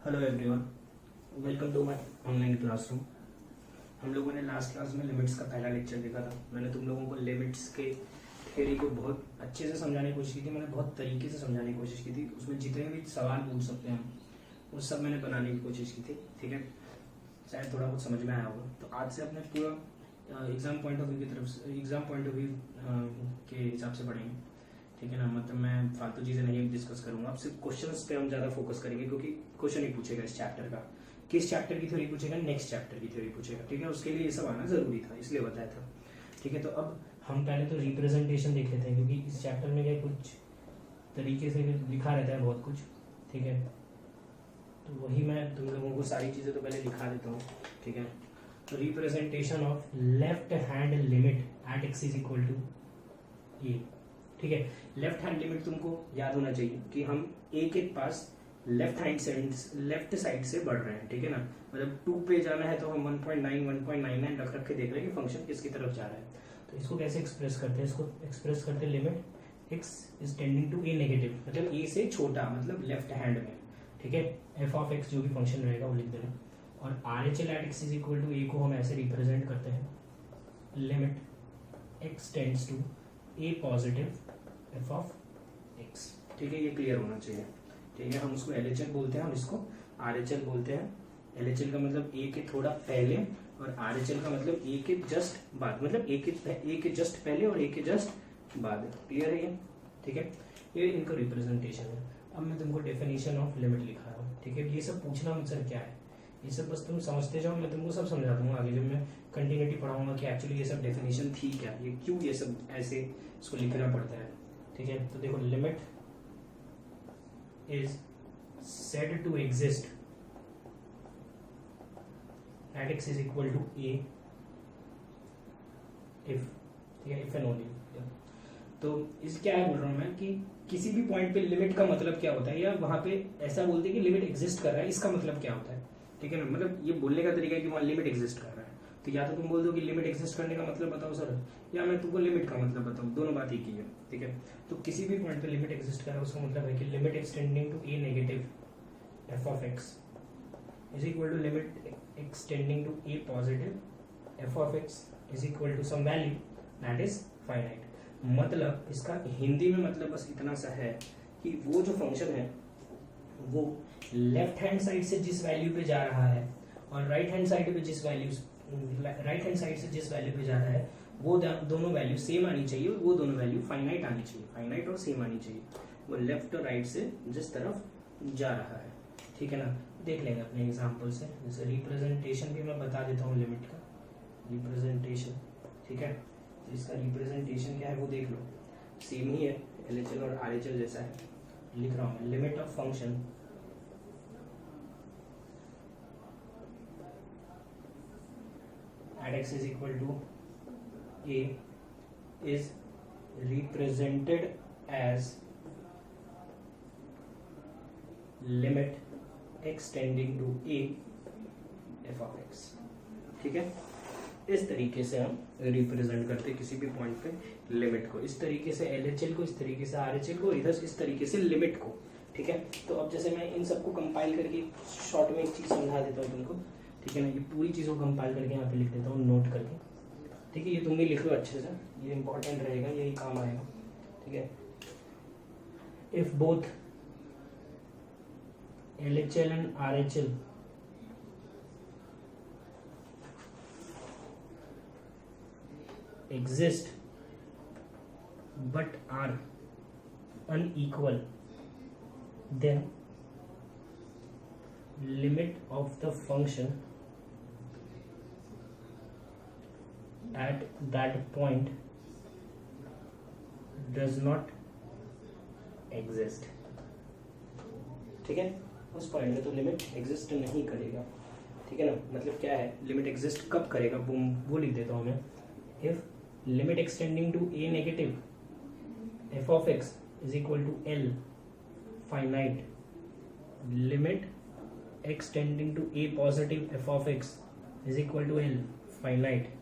Hello everyone, welcome to my online classroom. हम लोगों ने लास्ट क्लास में लिमिट्स का पहला लेक्चर देखा था। मैंने तुम लोगों को लिमिट्स के थ्योरी को बहुत अच्छे से समझाने की कोशिश की थी। मैंने बहुत तरीके से समझाने की कोशिश की थी। उसमें जितने भी सवाल पूछ सकते हैं वो सब मैंने बनाने की कोशिश की थी। ठीक है, शायद थोड़ा बहुत समझ में आया होगा। तो आज से अपने पूरा एग्जाम पॉइंट ऑफ व्यू की तरफ से, एग्जाम पॉइंट ऑफ व्यू के हिसाब से पढ़ेंगे। ठीक है ना, मतलब मैं फालतू चीज़ें नहीं डिस्कस करूंगा। अब सिर्फ क्वेश्चंस पे हम ज़्यादा फोकस करेंगे, क्योंकि क्वेश्चन ही पूछेगा इस चैप्टर का। किस चैप्टर की थ्योरी पूछेगा? नेक्स्ट चैप्टर की थ्योरी पूछेगा। ठीक है, उसके लिए ये सब आना जरूरी था, इसलिए बताया था। ठीक है, तो अब हम पहले तो रिप्रेजेंटेशन देख लेते हैं, क्योंकि इस चैप्टर में क्या कुछ तरीके से लिखा रहता है बहुत कुछ। ठीक है, तो वही मैं तुम लोगों को सारी चीज़ें तो पहले लिखा देता हूँ। ठीक है, तो representation of left hand limit at x is equal to a. ठीक है, लेफ्ट हैंड लिमिट तुमको याद होना चाहिए कि हम ए के पास लेफ्ट साइड से बढ़ रहे हैं। ठीक है ना, मतलब 2 पे जाना है तो हम 1.99 रख के देख रहे हैं कि फंक्शन किसकी तरफ जा रहा है। तो इसको कैसे एक्सप्रेस करते हैं? इसको एक्सप्रेस करते हैं limit X is tending to A negative, मतलब ए से छोटा, मतलब लेफ्ट हैंड में। ठीक है, एफ ऑफ एक्स जो भी फंक्शन रहेगा वो लिख देना। और R H L at x is equal to a को हम ऐसे रिप्रेजेंट करते हैं, limit x tends to A positive F of x. ठीक है, ये क्लियर होना चाहिए। ठीक है, हम उसको एल एच एल बोलते हैं, हम इसको आर एच एल बोलते हैं। एल एच एल का मतलब ए के थोड़ा पहले, और आर एच एल का मतलब ए के जस्ट बाद, मतलब ए के जस्ट पहले और ए के जस्ट बाद। क्लियर है ये? ठीक है, ये इनका रिप्रेजेंटेशन है। अब मैं तुमको डेफिनेशन ऑफ लिमिट लिखा रहा हूँ। ठीक है, ये सब पूछना मुझसे क्या है, ये सब बस तुम समझते जाओ, मैं तुमको सब समझा दूंगा आगे जब मैं कंटिन्यूटी पढ़ाऊंगा कि एक्चुअली ये सब डेफिनेशन थी क्या, ये क्यों ये सब ऐसे इसको लिखना पड़ता है। ठीक है, तो देखो, limit is said to exist at x is equal to A if, ठीक है, इफ एंड ओनली। तो इस क्या है बोल रहा हूं मैं कि किसी भी पॉइंट पे लिमिट का मतलब क्या होता है, या वहां पे ऐसा बोलते हैं कि लिमिट एग्जिस्ट कर रहा है, इसका मतलब क्या होता है। ठीक है ना, मतलब ये बोलने का तरीका है कि वहां लिमिट एग्जिस्ट कर रहा है। तो या तो तुम बोल दो कि लिमिट एग्जिस्ट करने का मतलब बताओ सर, या मैं तुमको लिमिट का मतलब बताऊं, दोनों बात एक ही है। ठीक है, तो किसी भी पॉइंट पे लिमिट एग्जिस्ट कर रहा है उसका मतलब है कि limit extending to A negative F of X is equal to limit extending to A positive F of X is equal to some value that is finite. मतलब इसका हिंदी में मतलब बस इतना सा है कि वो जो फंक्शन है वो लेफ्ट हैंड साइड से जिस वैल्यू पे जा रहा है और राइट हैंड साइड से जिस वैल्यू पे जा रहा है, वो दोनों वैल्यू सेम आनी चाहिए, और वो दोनों वैल्यू फाइनाइट आनी चाहिए, फाइनाइट और सेम आनी चाहिए, वो लेफ्ट और राइट से जिस तरफ जा रहा है। ठीक है ना, देख लेंगे अपने एग्जाम्पल से। जैसे रिप्रेजेंटेशन भी मैं बता देता हूँ लिमिट का, रिप्रेजेंटेशन। ठीक है, तो इसका रिप्रेजेंटेशन क्या है वो देख लो, सेम ही है, एल एच एल और आर एच एल जैसा है। लिख रहा हूँ, limit of function at x is equal to a is represented as limit x tending to a f of x। ठीक है, इस तरीके से हम रिप्रेजेंट करते किसी भी पॉइंट पे लिमिट को, इस तरीके से एल एच एल को, इस तरीके से आर एच एल को, इधर इस तरीके से लिमिट को। ठीक है, तो अब जैसे मैं इन सबको कंपाइल करके शॉर्ट में एक चीज समझा देता हूँ तुमको। ठीक है ना, ये पूरी चीज़ों को कंपाइल करके यहाँ पे लिख देता हूँ नोट करके। ठीक है, ये तुम भी लिख लो अच्छे से, ये इंपॉर्टेंट रहेगा, यही काम आएगा। ठीक है, if both LHL and RHL exist but are unequal, then limit of the function at that point does not exist। ठीक है, उस पॉइंट में तो लिमिट एग्जिस्ट नहीं करेगा। ठीक है ना, मतलब क्या है, लिमिट एग्जिस्ट कब करेगा वो लिख देता हूँ मैं। If limit extending to A negative F of X is equal to L finite, limit extending to A positive F of X is equal to L finite.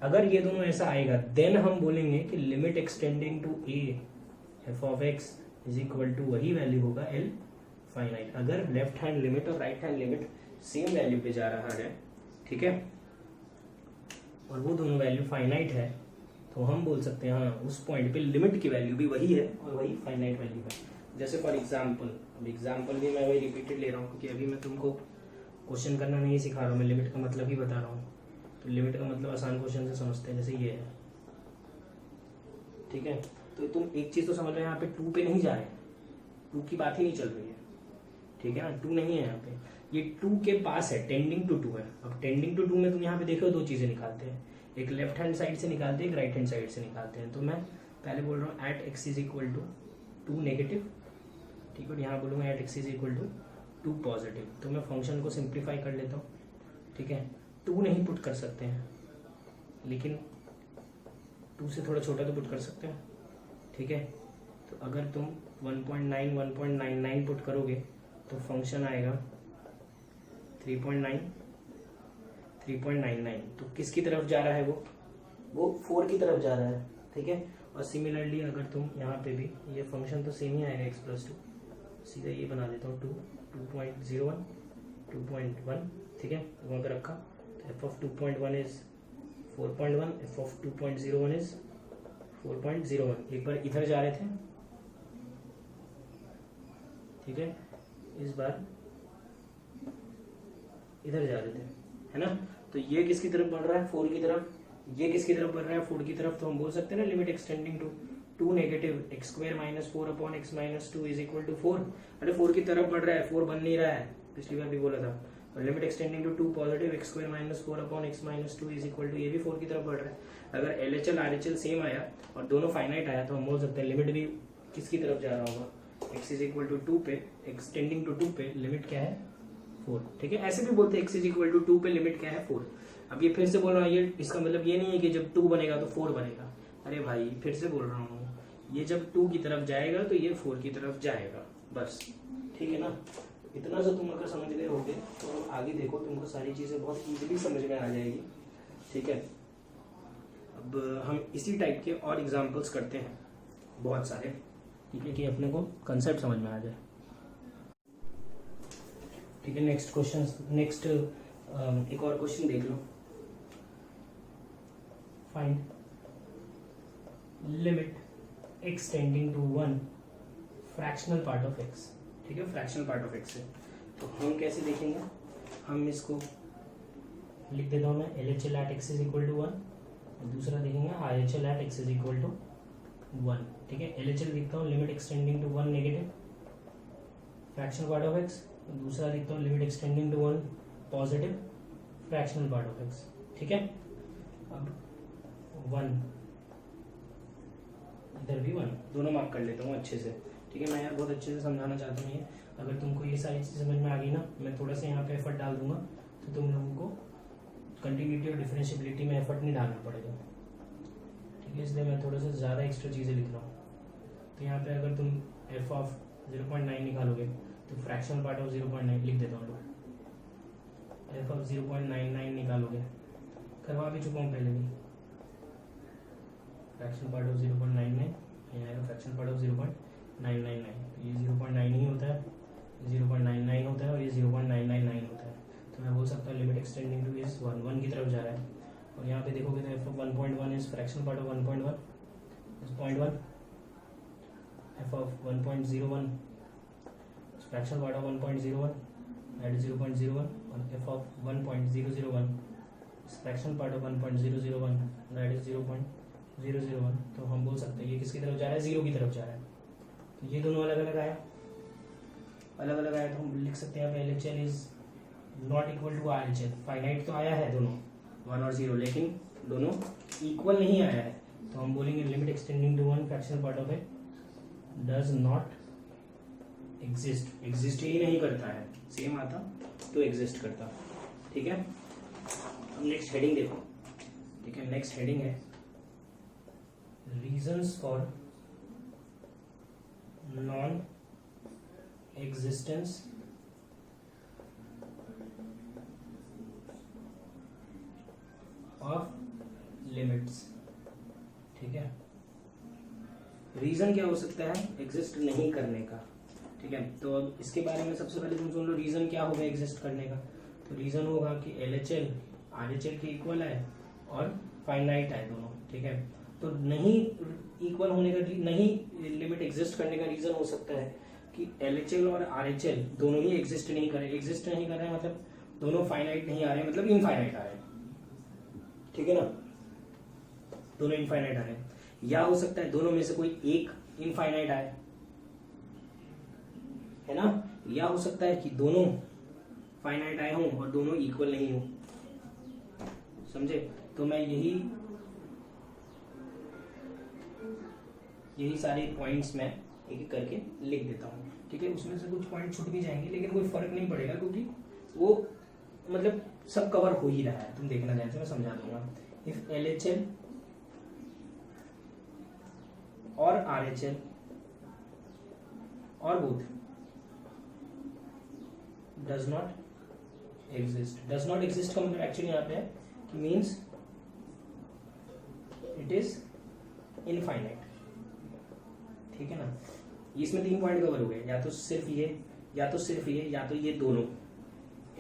अगर ये दोनों ऐसा आएगा देन हम बोलेंगे कि limit extending to A F of X is equal to वही value होगा एल फाइनाइट। अगर लेफ्ट हैंड लिमिट और right hand limit same value पे जा रहा है, ठीक है, और वो दोनों वैल्यू फाइनाइट है, तो हम बोल सकते हैं हाँ उस पॉइंट पे लिमिट की वैल्यू भी वही है और वही फाइनाइट वैल्यू है। जैसे फॉर एग्जाम्पल, अब एग्जाम्पल भी मैं वही रिपीटेड ले रहा हूँ क्योंकि अभी मैं तुमको क्वेश्चन करना नहीं सिखा रहा हूँ, मैं लिमिट का मतलब ही बता रहा हूँ। तो लिमिट का मतलब आसान क्वेश्चन से समझते हैं, जैसे ये है, ठीक है। तो तुम एक चीज तो समझ रहे हो, यहाँ पे 2 पे नहीं जा रहे, 2 की बात ही नहीं चल रही है, ठीक है ना, 2 नहीं है यहाँ पे, ये 2 के पास है, टेंडिंग टू 2 है। अब टेंडिंग टू 2 में तुम यहाँ पे देखो 2 चीजें निकालते हैं, एक लेफ्ट हैंड साइड से निकालते हैं, एक राइट हैंड साइड से निकालते हैं। तो मैं पहले बोल रहा हूँ at x is equal to 2 negative, ठीक है, और यहाँ बोलूँगा at x is equal to 2 positive. तो मैं फंक्शन को सिंप्लीफाई कर लेता हूँ, ठीक है। 2 नहीं पुट कर सकते हैं, लेकिन 2 से थोड़ा छोटा तो पुट कर सकते हैं, ठीक है। तो अगर तुम 1.9 1.99 पुट करोगे तो फंक्शन आएगा 3.9 3.99। तो किसकी तरफ जा रहा है वो 4 की तरफ जा रहा है, ठीक है। और सिमिलरली अगर तुम यहाँ पे भी, ये फंक्शन तो सेम ही आएगा x+2, सीधा ये बना देता हूँ 2.01 2.1, ठीक है, वहाँ पे रखा। तो F of 2.1 is 4.1, F of 2.01 is 4.01। एक बार इधर जा रहे थे, ठीक है, इस बार इधर जा रहे थे, है ना। तो ये किसकी तरफ बढ़ रहा है, 4 की तरफ, ये किसकी तरफ बढ़ रहा है, 4 की तरफ। तो हम बोल सकते हैं ना limit extending to 2 negative x square minus 4 upon x minus 2 is equal to 4। अरे 4 की तरफ बढ़ रहा है, 4 बन नहीं रहा है, पिछली बार भी बोला था। और limit extending to 2 positive x square minus 4 upon x minus 2 is equal to, ये भी 4 की तरफ बढ़ रहा है। अगर LHL RHL सेम आया और दोनों फाइनाइट आया तो हम बोल सकते हैं लिमिट भी किसकी तरफ जा रहा होगा, x इज इक्वल टू 2 पे, एक्सटेंडिंग टू 2 पे लिमिट क्या है 4, ठीक है। ऐसे भी बोलते हैं x इज इक्वल टू 2 पे लिमिट क्या है 4। अब ये फिर से बोल रहा हूँ, ये इसका मतलब ये नहीं है कि जब 2 बनेगा तो 4 बनेगा। अरे भाई फिर से बोल रहा हूँ, ये जब 2 की तरफ जाएगा तो ये 4 की तरफ जाएगा, बस, ठीक है ना। इतना सा तुम अगर समझ गए होगे तो आगे देखो तुमको सारी चीजें बहुत इजीली समझ में आ जाएगी, ठीक है। अब हम इसी टाइप के और एग्जांपल्स करते हैं बहुत सारे, ठीक है, कि अपने को कंसेप्ट समझ में आ जाए, ठीक है। नेक्स्ट क्वेश्चन, नेक्स्ट एक और क्वेश्चन देख लो। Find limit x tending to 1 fractional part of x, ठीक है, फ्रैक्शनल पार्ट ऑफ x है। तो हम कैसे देखेंगे, हम इसको लिख देता हूँ मैं LHL at x is equal to 1, और दूसरा देखेंगे RHL at x is equal to 1, ठीक है। LHL लिखता हूँ limit extending to 1 negative fractional part of x, दूसरा लिखता हूँ limit extending to 1 positive fractional part of x, ठीक है। अब 1 इधर भी 1, दोनों मार्क कर लेता हूँ अच्छे से, ठीक है। मैं यार बहुत अच्छे से समझाना चाहता हूँ ये, अगर तुमको ये सारी चीज़ समझ में आ गई ना, मैं थोड़ा सा यहाँ पे एफर्ट डाल दूंगा तो तुम लोगों को कंटिन्यूटी और डिफरेंशिएबिलिटी में एफर्ट नहीं डालना पड़ेगा, ठीक है। इसलिए मैं थोड़ा सा ज़्यादा एक्स्ट्रा चीज़ें लिख रहा हूँ। तो यहाँ पे अगर तुम एफ ऑफ 0.9 निकालोगे तो फ्रैक्शनल पार्ट ऑफ 0.9 लिख देता हूँ, एफ ऑफ 0.99 निकालोगे, करवा भी चुका हूँ पहले भी, फ्रैक्शनल पार्ट ऑफ 0.99, ये आएगा फ्रैक्शनल पार्ट ऑफ 0.999, ये 0.9 ही होता है, 0.99 होता है और ये 0.999 होता है। तो मैं बोल सकता हूँ लिमिट एक्सटेंडिंग टू इज 1 की तरफ जा रहा है। और यहाँ पे देखोगे तो F of 1.1 is fractional part of 1.1 is 0.1, F of 1.01 fractional part of 1.01 that is 0.01, और F of 1.001 fractional part of 1.001 that is 0.001। तो हम बोल सकते हैं ये किसकी तरफ जा रहा है, 0 की तरफ जा रहा है। तो ये दोनों अलग अलग आया, अलग अलग आया, तो हम लिख सकते हैं यहाँ पे LHL is not equal to RHL। Finite तो आया है दोनों 1 और 0, लेकिन दोनों इक्वल नहीं आया है। तो हम बोलेंगे limit extending to 1 fractional part of it does not exist, exist ही नहीं करता है, सेम आता तो एग्जिस्ट करता, ठीक है। अब नेक्स्ट हेडिंग देखो, ठीक है। नेक्स्ट हेडिंग है reasons for non existence of limits, ठीक है। रीजन क्या हो सकता है, एग्जिस्ट नहीं करने का, ठीक है, तो अब इसके बारे में सबसे पहले तुम सुन लो रीजन क्या होगा एग्जिस्ट करने का। तो रीजन होगा कि LHL RHL के इक्वल है और फाइनाइट है दोनों, ठीक है। तो नहीं इक्वल होने का, नहीं लिमिट एग्जिस्ट करने का रीजन हो सकता है कि LHL और RHL दोनों ही एग्जिस्ट नहीं कर रहे हैं, मतलब दोनों फाइनाइट नहीं आ रहे हैं, मतलब इनफाइनाइट आ रहे हैं, ठीक है ना, दोनों इनफाइनाइट आ रहे हैं। या हो सकता है दोनों में से कोई एक इनफाइनाइट आए, है ना, या हो सकता है कि दोनों फाइनाइट आए हों और दोनों इक्वल नहीं हो, समझे। तो मैं यही सारे पॉइंट्स में एक एक करके लिख देता हूँ, ठीक है। उसमें से कुछ पॉइंट छूट भी जाएंगे लेकिन कोई फर्क नहीं पड़ेगा, क्योंकि वो मतलब सब कवर हो ही रहा है, तुम देखना ध्यान से, मैं समझा दूंगा। इफ LHL और RHL और बोथ डज नॉट एग्जिस्ट का मतलब एक्चुअली यहाँ पे है कि मीन्स इट इज इनफाइनाइट, ठीक है ना। इसमें 3 पॉइंट कवर हो गए, या तो सिर्फ ये, या तो ये दोनों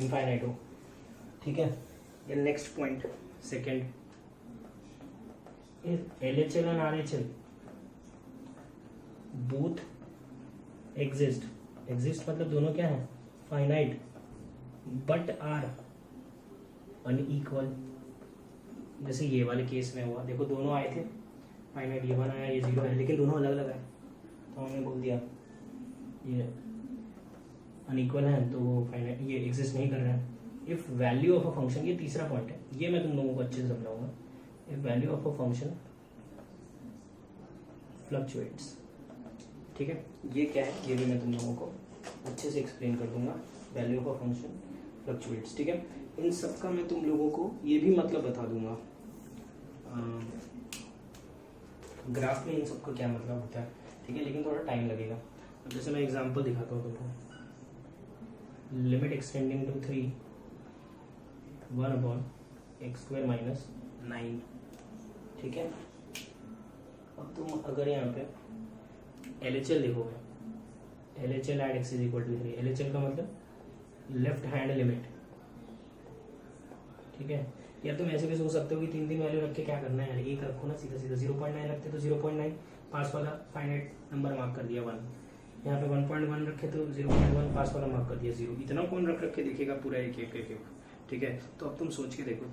इनफाइनाइट हो, ठीक है। Next point second, LHL and RHL both exist मतलब दोनों क्या है, फाइनाइट, बट आर अनइक्वल। जैसे ये वाले केस में हुआ, देखो दोनों आए थे फाइनाइट, ये 1 आया, ये 0 है, लेकिन दोनों अलग अलग है, तो हमने बोल दिया ये अनइक्वल है, तो वो फाइनाइट, ये एग्जिस्ट नहीं कर रहा है। If value of a function, ये तीसरा पॉइंट है, ये मैं तुम लोगों को अच्छे से समझाऊंगा। If value of a function fluctuates, ठीक है, ये क्या है ये भी मैं तुम लोगों को अच्छे से एक्सप्लेन कर दूंगा। Value of a function fluctuates, ठीक है। इन सब का मैं तुम लोगों को ये भी मतलब बता दूंगा ग्राफ में इन सब का क्या मतलब होता है, ठीक है, लेकिन थोड़ा टाइम लगेगा। अब जैसे मैं एग्जांपल दिखाता हूँ तुमको, लिमिट एक्सटेंडिंग टू 3 1/x² - 9, ठीक है। अब तुम अगर यहाँ पे LHL देखोगे, LHL at x = 3, LHL का मतलब लेफ्ट हैंड लिमिट, ठीक है। या तुम ऐसे भी सोच सकते हो कि 3 वैल्यू रख के क्या करना है यार, एक रखो ना, सीधा 0.9 रखते तो 0.9 पास वाला फाइनाइट नंबर मार्क कर दिया 1, यहाँ पे 1.1 रखे तो 0.1 पास वाला मार्क कर दिया 0। इतना कौन रख के देखेगा पूरा एक, ठीक है। तो अब तुम सोच के देखो,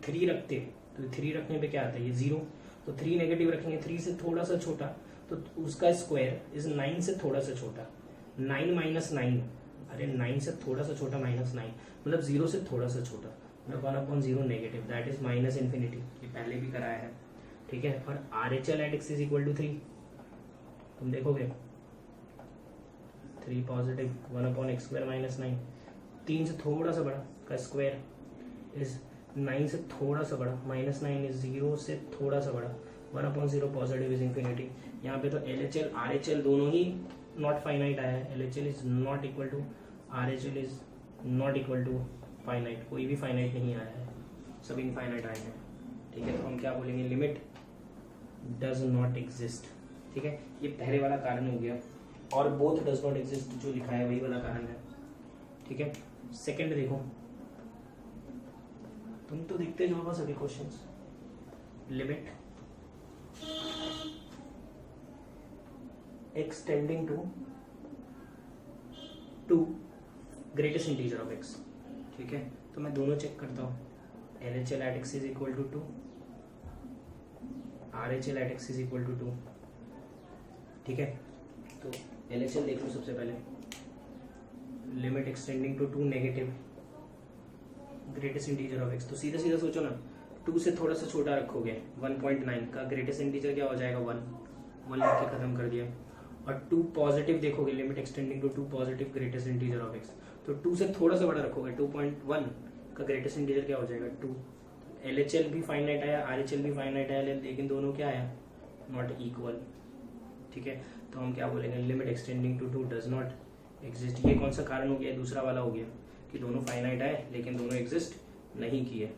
3 रखते तो 3 रखने पे क्या आता है, ये 0, तो 3 नेगेटिव रखेंगे, 3 से थोड़ा सा छोटा तो उसका स्क्वायर इज 9 से थोड़ा सा छोटा, 9 - 9, अरे 9 से थोड़ा सा छोटा -9 मतलब 0 से थोड़ा सा छोटा, मतलब 1/0 नेगेटिव, दैट इज -इन्फिनिटी। ये पहले भी कराया है, ठीक है। और RHL at x = 3, तुम देखोगे 3 पॉजिटिव 1/x² - 9, 3 से थोड़ा सा बड़ा का स्क्वायर इज 9 से थोड़ा सा बड़ा, -9 इज 0 से थोड़ा सा बड़ा, 1/0 पॉजिटिव इज इन्फिनिटी। यहाँ पे तो LHL RHL दोनों ही नॉट फाइनाइट आया है, LHL is not equal to RHL is not equal to finite, कोई भी फाइनाइट नहीं आया है, सब इनफाइनाइट आए हैं, ठीक है। तो हम क्या बोलेंगे, लिमिट डज नॉट एग्जिस्ट, ठीक है। ये पहले वाला कारण हो गया, और बोथ डज नॉट एग्जिस्ट जो लिखा है वही वाला कारण है, ठीक है। सेकंड देखो, तुम तो देखते जो सभी questions, limit extending to greatest integer of x, ठीक है। तो मैं दोनों चेक करता हूँ, LHL at x = 2, RHL at x = 2, ठीक है। तो LHL देख लो सबसे पहले, limit extending to 2 negative greatest integer of x, तो सीधा सोचो ना, 2 से थोड़ा सा छोटा रखोगे 1.9 का ग्रेटेस्ट इंटीजर क्या हो जाएगा 1 लिख के खत्म कर दिया। और 2 पॉजिटिव देखोगे, limit extending to 2 positive greatest integer of x, तो 2 से थोड़ा सा बड़ा रखोगे 2.1 का ग्रेटेस्ट इंटीजर क्या हो जाएगा 2। LHL भी फाइनाइट आया, RHL भी फाइनाइट आया, लेकिन दोनों क्या आया, नॉट इक्वल, ठीक है। तो हम क्या बोलेंगे, limit extending to 2 does not exist. ये कौन सा कारण हो गया, दूसरा वाला हो गया कि दोनों फाइनाइट आए लेकिन दोनों एग्जिस्ट नहीं किए,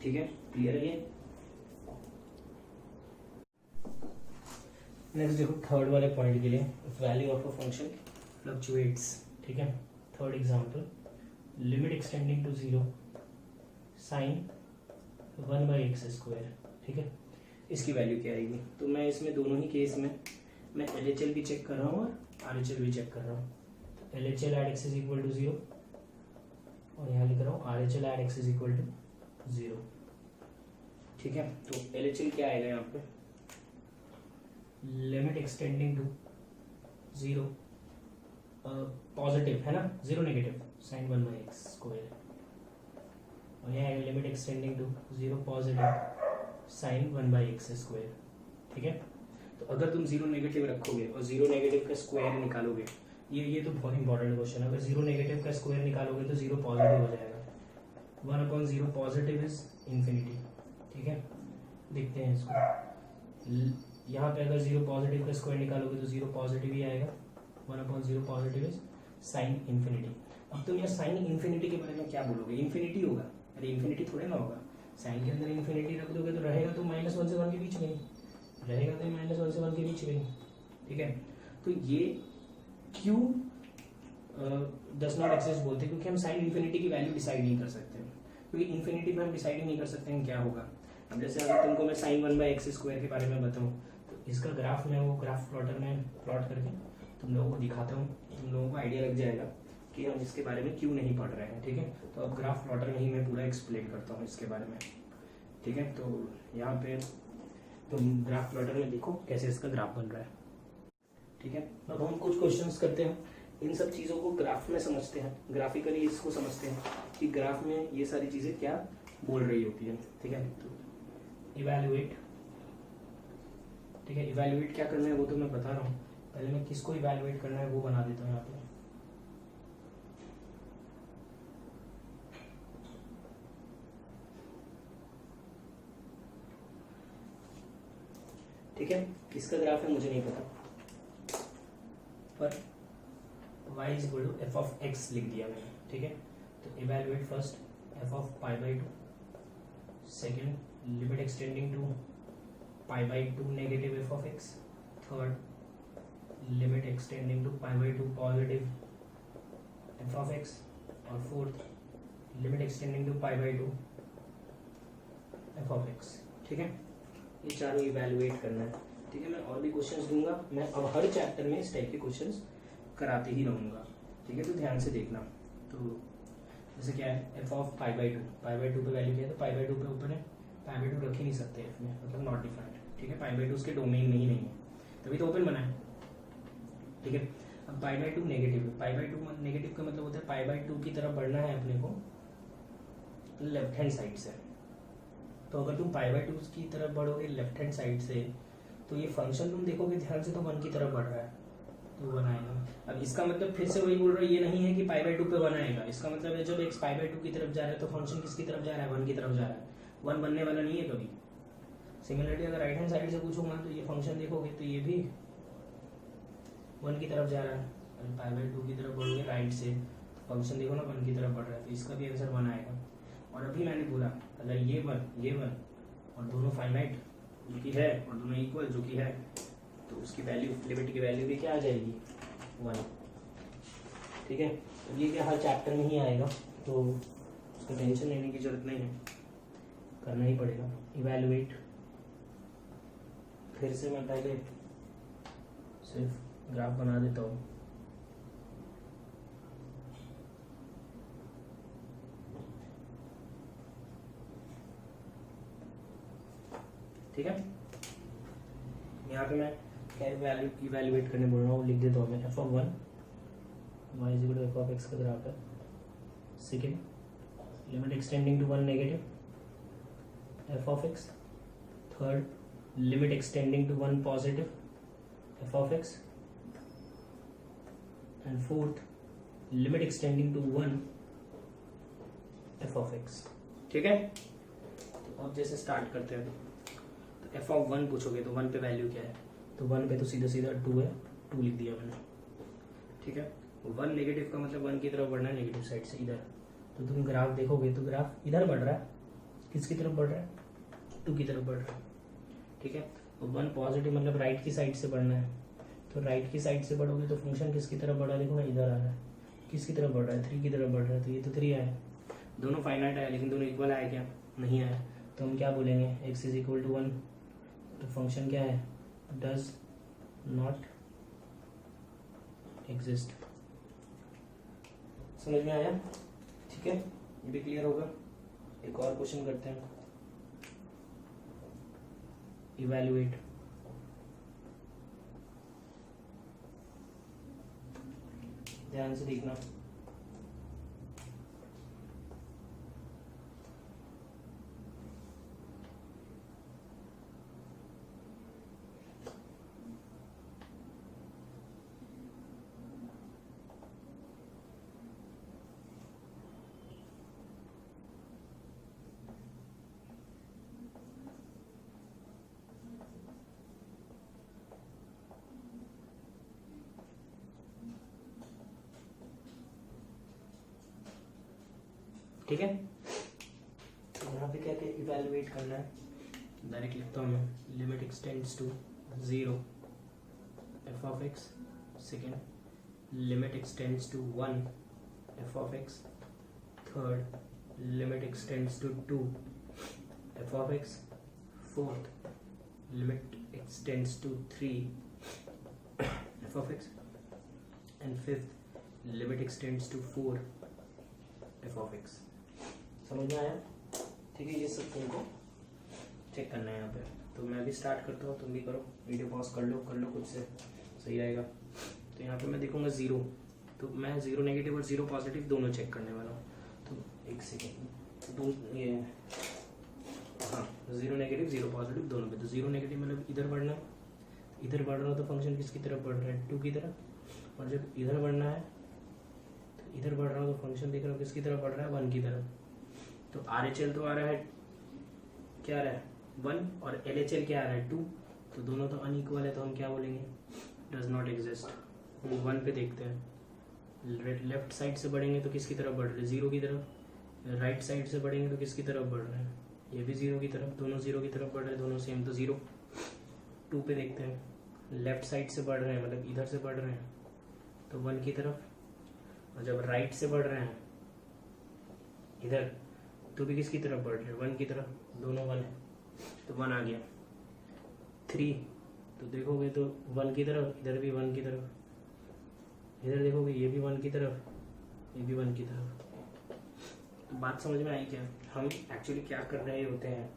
ठीक है। क्लियर है ये। नेक्स्ट देखो थर्ड वाले पॉइंट के लिए, value of a function fluctuates, ठीक है। Third example, limit extending to 0 sine 1/x², ठीक है। इसकी वैल्यू क्या आएगी? तो मैं इसमें दोनों ही केस में मैं LHL भी चेक कर रहा हूँ और RHL भी चेक कर रहा हूँ। तो LHL at x equal to 0 और यहाँ लिख रहा हूँ RHL at x equal to 0, ठीक है। तो LHL क्या आएगा यहाँ पे? लिमिट एक्सटेंडिंग टू 0 पॉजिटिव है ना, 0 नेगेटिव साइन 1/x², और यहाँ आएगा limit extending to 0 positive sine 1/x², ठीक है। तो अगर तुम 0 नेगेटिव रखोगे और 0 नेगेटिव का स्क्वायर निकालोगे, ये तो बहुत इंपॉर्टेंट क्वेश्चन है। अगर 0 नेगेटिव का स्क्वायर निकालोगे तो 0 पॉजिटिव हो जाएगा। 1/0 पॉजिटिव इज इंफिनिटी, ठीक है। देखते हैं इसको, यहाँ पे अगर 0 पॉजिटिव का स्क्वायर निकालोगे तो 0 पॉजिटिव ही आएगा। 1/0 पॉजिटिव इज साइन इंफिनिटी। अब तुम यहाँ साइन इंफिनिटी के बारे में क्या बोलोगे? इंफिनिटी होगा? अरे इंफिनिटी थोड़े ना होगा। साइन के अंदर इंफिनिटी रख दोगे तो रहेगा तो -1 से 1 के बीच में ही रहेगा, तो -1 से 1 के बीच में ही, ठीक है। तो ये क्यों डज नॉट एग्जिस्ट बोलते हैं? क्योंकि हम साइन इंफिनिटी की वैल्यू डिसाइड नहीं कर सकते, क्योंकि इंफिनिटी में हम डिसाइड नहीं कर सकते हैं क्या होगा। अब जैसे अगर तुमको मैं साइन 1/x² के बारे में बताऊँ तो इसका ग्राफ मैं वो ग्राफ प्लॉटर में प्लॉट करके तुम लोगों को दिखाता हूँ, तुम लोगों को आइडिया लग जाएगा कि हम इसके बारे में क्यों नहीं पढ़ रहे हैं, ठीक है। तो अब ग्राफ प्लॉटर में ही मैं पूरा एक्सप्लेन करता हूँ इसके बारे में, ठीक है। तो यहाँ पे तुम ग्राफ प्लॉटर में देखो कैसे इसका ग्राफ बन रहा है, ठीक है। अब हम कुछ क्वेश्चंस करते हैं, इन सब चीज़ों को ग्राफ में समझते हैं, ग्राफिकली इसको समझते हैं कि ग्राफ में ये सारी चीज़ें क्या बोल रही होती है, ठीक है। तो इवैल्यूएट, ठीक है। इवैल्यूएट क्या करना है वो तो मैं बता रहा हूँ, पहले मैं किसको इवैल्यूएट करना है वो बना देता हूँ यहाँ पे। ठीक है, किसका ग्राफ है मुझे नहीं पता, पर y is equal to f of x लिख दिया मैंने, ठीक है। तो evaluate first f of π/2, second limit extending to π/2 negative f of x, third limit extending to π/2 positive f of x, और fourth limit extending to π/2 f of x, ठीक है। ये चारों इवैल्यूएट करना है, ठीक है। मैं और भी क्वेश्चंस दूंगा, मैं अब हर चैप्टर में इस टाइप के क्वेश्चंस कराते ही रहूँगा, ठीक है। तो ध्यान से देखना। तो जैसे क्या है f ऑफ π/2 पे वैल्यू क्या है, तो π/2 पे ऊपर है, π/2 रख ही नहीं सकते f में, मतलब नॉट डिफाइंड, ठीक है। π/2 उसके डोमेन में ही नहीं है, तभी तो ओपन बना है, ठीक है। अब π/2 नेगेटिव है, π/2 नेगेटिव का मतलब होता है π/2 की तरफ बढ़ना है अपने को लेफ्ट हैंड साइड से। तो अगर तुम π/2 की तरफ बढ़ोगे लेफ्ट हैंड साइड से तो ये फंक्शन तुम देखोगे ध्यान से तो 1 की तरफ बढ़ रहा है, तो 1 आएगा। अब इसका मतलब फिर से वही बोल रहा है, ये नहीं है कि π/2 पे 1 आएगा। इसका मतलब है जब x π/2 की तरफ जा रहा है तो फंक्शन किसकी तरफ जा रहा है? 1 की तरफ जा रहा है। 1 बनने वाला नहीं है कभी। सिमिलरली अगर राइट हैंड साइड से पूछूंगा तो ये फंक्शन देखोगे तो ये भी 1 की तरफ जा रहा है। अगर π/2 की तरफ बढ़ोगे राइट से तो फंक्शन देखो ना 1 की तरफ बढ़ रहा है, तो इसका भी आंसर 1 आएगा। और अभी मैंने बोला अगर ये 1 और दोनों फाइनाइट जो कि है और दोनों इक्वल जो कि है, तो उसकी वैल्यू लिमिट की वैल्यू भी क्या आ जाएगी? 1, ठीक है। तो ये क्या हर चैप्टर में ही आएगा, तो उसका टेंशन लेने की जरूरत नहीं है, करना ही पड़ेगा। इवैल्यूएट, फिर से मैं पहले सिर्फ ग्राफ बना देता हूँ। ठीक है, यहाँ पे मैं क्या इवैल्यूएट करने बोल रहा हूँ, लिख देता हूँ मैं f of 1 y is equal to f of x का ग्राफ है। Second limit extending to 1 negative f of x, third limit extending to 1 positive f of x, and fourth limit extending to 1 f of x, ठीक है। तो अब जैसे start करते हैं, तो f ऑफ 1 पूछोगे तो 1 पे वैल्यू क्या है, तो 1 पे तो सीधा सीधा 2 है, 2 लिख दिया मैंने, ठीक है। 1 नेगेटिव का मतलब 1 की तरफ बढ़ना है नेगेटिव साइड से इधर, तो तुम ग्राफ देखोगे तो ग्राफ इधर बढ़ रहा है, किसकी तरफ बढ़ रहा है? 2 की तरफ बढ़ रहा है, ठीक है। 1 पॉजिटिव मतलब राइट की साइड से बढ़ना है, तो राइट की साइड से बढ़ोगे तो फंक्शन किसकी तरफ बढ़ रहा है, देखो ना इधर आ रहा है, किसकी तरफ बढ़ रहा है, 3 की तरफ बढ़ रहा है, तो ये तो 3 आया, दोनों फाइनाइट आया लेकिन दोनों इक्वल आया क्या, नहीं आया, तो हम क्या बोलेंगे x इज इक्वल टू 1, तो फंक्शन क्या है, डज नॉट एग्जिस्ट। समझ में आया, ठीक है, ये भी क्लियर होगा। एक और क्वेश्चन करते हैं, इवैल्यूएट। ध्यान से देखना, ठीक है। तो यहाँ पे क्या क्या इवैल्यूएट करना है, डायरेक्ट लिखता हूँ मैं, limit extends to 0 F of X, second limit extends to 1 F of X, third limit extends to 2 F of X, fourth limit extends to 3 F of X, and fifth limit extends to 4 F of X. समझ में आया, ठीक है, ये सब तुमको check करना है यहाँ पे। तो मैं भी स्टार्ट करता हूँ, तुम भी करो, वीडियो पॉज कर लो खुद से, सही रहेगा। तो यहाँ पे मैं देखूंगा 0, तो मैं 0 नेगेटिव और 0 पॉजिटिव दोनों चेक करने वाला हूँ। तो एक सेकेंड, तो ये हाँ 0 नेगेटिव 0 पॉजिटिव दोनों पे। तो 0 नेगेटिव मतलब इधर बढ़ना है, इधर बढ़ रहा हो तो फंक्शन किसकी तरफ बढ़ रहा है, 2 की तरफ, और जब इधर बढ़ना है तो इधर बढ़ रहा हो तो फंक्शन देख रहा हो किसकी तरफ बढ़ रहा है, 1 की तरफ। तो RHL तो आ रहा है, क्या आ रहा है 1, और LHL क्या आ रहा है 2, तो दोनों तो अनइक्वल है, तो हम क्या बोलेंगे, डज नॉट एग्जिस्ट। 1 पे देखते हैं, लेफ्ट साइड से बढ़ेंगे तो किसकी तरफ बढ़ रहे हैं, 0 की तरफ, राइट साइड से बढ़ेंगे तो किसकी तरफ बढ़ रहे हैं, ये भी 0 की तरफ, दोनों 0 की तरफ बढ़ रहे हैं, दोनों सेम, तो 0। 2 पे देखते हैं, लेफ्ट साइड से बढ़ रहे हैं मतलब इधर से बढ़ रहे हैं तो 1 की तरफ, और जब राइट से बढ़ रहे हैं इधर तो भी किसकी तरफ बढ़ रहे हैं, 1 की तरफ, दोनों 1 है तो 1 आ गया। 3 तो देखोगे तो 1 की तरफ, इधर भी 1 की तरफ, इधर देखोगे ये भी 1 की तरफ, ये भी 1 की तरफ। तो बात समझ में आई क्या, हम एक्चुअली क्या कर रहे होते हैं,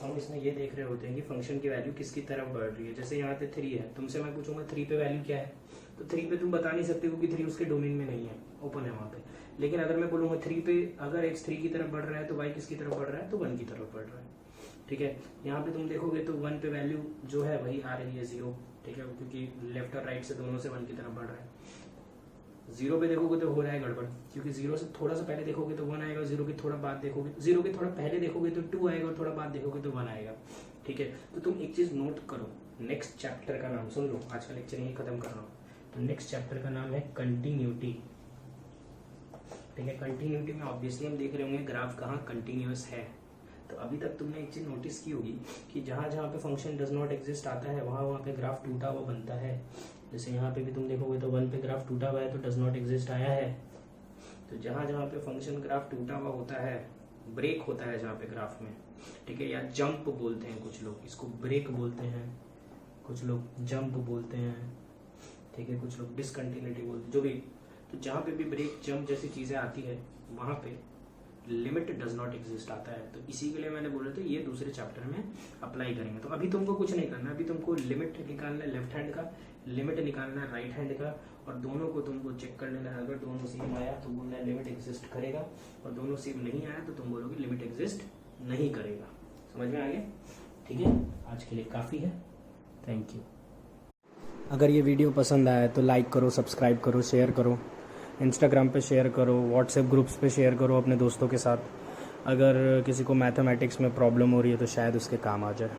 हम इसमें ये देख रहे होते हैं कि फंक्शन की वैल्यू किसकी तरफ बढ़ रही है। जैसे यहाँ पे 3 है, तुमसे मैं पूछूंगा 3 पे वैल्यू क्या है, तो 3 पे तुम बता नहीं सकते क्योंकि 3 उसके डोमेन में नहीं है, ओपन है वहाँ पे। लेकिन अगर मैं बोलूँगा 3 पे अगर x 3 की तरफ बढ़ रहा है तो y किसकी तरफ बढ़ रहा है, तो 1 की तरफ बढ़ रहा है, ठीक है। यहाँ पे तुम देखोगे तो 1 पे वैल्यू जो है वही आ रही है 0, ठीक है, क्योंकि लेफ्ट और राइट से दोनों से 1 की तरफ बढ़ रहा है। 0 पे देखोगे तो हो रहा है गड़बड़, क्योंकि 0 से थोड़ा सा पहले देखोगे तो 1 आएगा, 0 के थोड़ा बाद देखोगे, 0 के थोड़ा पहले देखोगे तो 2 आएगा, और थोड़ा बाद देखोगे तो 1 आएगा, ठीक है। तो तुम एक चीज नोट करो, नेक्स्ट चैप्टर का नाम सुन लो, आज का लेक्चर यही खत्म कर रहा हूँ। नेक्स्ट चैप्टर का नाम है कंटिन्यूटी, ठीक है। कंटिन्यूटी में ऑब्वियसली हम देख रहे होंगे ग्राफ कहाँ कंटिन्यूअस है। तो अभी तक तुमने एक चीज नोटिस की होगी कि जहाँ जहाँ पे फंक्शन डज नॉट एग्जिस्ट आता है वहाँ पे ग्राफ टूटा हुआ बनता है। जैसे यहाँ पे भी तुम देखोगे तो 1 पे ग्राफ टूटा हुआ है तो डज नॉट एग्जिस्ट आया है। तो जहाँ जहाँ पे फंक्शन ग्राफ टूटा हुआ होता है, ब्रेक होता है जहाँ पे ग्राफ में, ठीक है, या जंप बोलते हैं कुछ लोग, इसको ब्रेक बोलते हैं, कुछ लोग जंप बोलते हैं, ठीक है, कुछ लोग डिसकंटिन्यूटी बोलते हैं, जो भी। तो जहाँ पे भी ब्रेक जंप जैसी चीजें आती है वहाँ पे लिमिट डज नॉट एग्जिस्ट आता है। तो इसी के लिए मैंने बोला था ये दूसरे चैप्टर में अप्लाई करेंगे। तो अभी तुमको कुछ नहीं करना, अभी तुमको लिमिट निकालना है लेफ्ट हैंड का, लिमिट निकालना है राइट हैंड का, और दोनों को तुमको चेक कर लेना है। अगर दोनों सेम आया तो बोलना है लिमिट एग्जिस्ट करेगा, और दोनों सेम नहीं आया तो तुम बोलोगे लिमिट एग्जिस्ट नहीं करेगा। समझ में आ गया, ठीक है। आज के लिए काफ़ी है, थैंक यू। अगर ये वीडियो पसंद आया तो लाइक करो, सब्सक्राइब करो, शेयर करो, इंस्टाग्राम पे शेयर करो, व्हाट्सएप ग्रुप्स पे शेयर करो अपने दोस्तों के साथ। अगर किसी को मैथमेटिक्स में प्रॉब्लम हो रही है तो शायद उसके काम आ जाए।